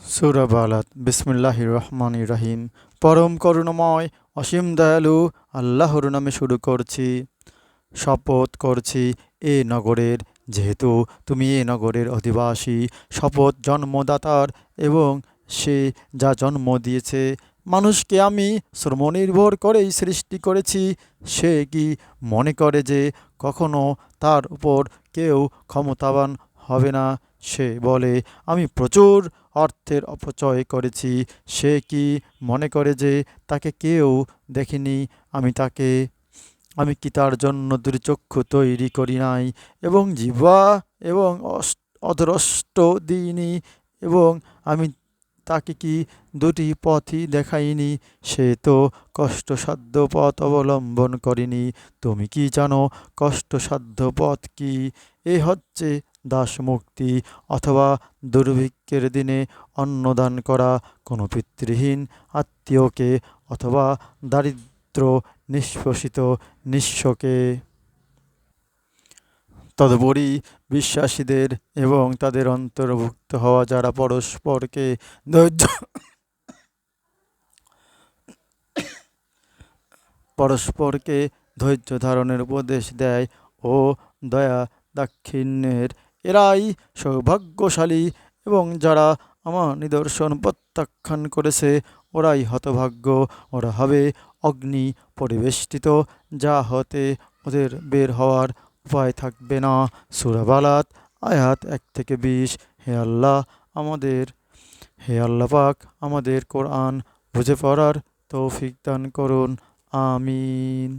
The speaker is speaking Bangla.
সূরা বালাদ বিসমিল্লাহির রহমানির রহিম। পরম করুণাময় অসীম দয়ালু আল্লাহর নামে শুরু করছি। শপথ করছি এ নগরের, যেহেতু তুমি এ নগরের অধিবাসী। শপথ জন্মদাতার এবং সে যা জন্ম দিয়েছে। মানুষকে আমি শ্রমনির্ভর করেই সৃষ্টি করেছি। সে কি মনে করে যে কখনো তার উপর কেউ ক্ষমতাবান হবে না? সে বলে আমি প্রচুর অর্থের অপচয় করেছি। সে কি মনে করে যে তাকে কেউ দেখেনি? আমি কি তার জন্য দুর্চক্ষু তৈরি করি নাই, এবং জিহ্বা এবং অধরষ্ট দিইনি? এবং আমি তাকে কি দুটি পথই দেখাইনি? সে তো কষ্টসাধ্য পথ অবলম্বন করেনি। তুমি কি জানো কষ্টসাধ্য পথ কি? এ হচ্ছে দাসমুক্তি, অথবা দুর্ভিক্ষের দিনে অন্নদান করা কোনো পিতৃহীন আত্মীয়কে, অথবা দারিদ্র নিষ্পেষিত নিঃস্বকে। তদুপরি বিশ্বাসীদের এবং তাদের অন্তর্ভুক্ত হওয়া যারা পরস্পরকে ধৈর্য ধারণের উপদেশ দেয় ও দয়া দাক্ষিণ্যের, এরাই সৌভাগ্যশালী। এবং যারা আমার নিদর্শন প্রত্যাখ্যান করেছে ওরাই হতভাগ্য। ওরা হবে অগ্নি পরিবেষ্টিত, যা হতে ওদের বের হওয়ার উপায় থাকবে না। সূরা বালাদ আয়াত 1 থেকে 20। আমাদের হে আল্লাহ পাক, আমাদের কোরআন বুঝে পড়ার তৌফিক দান করুন। আমিন।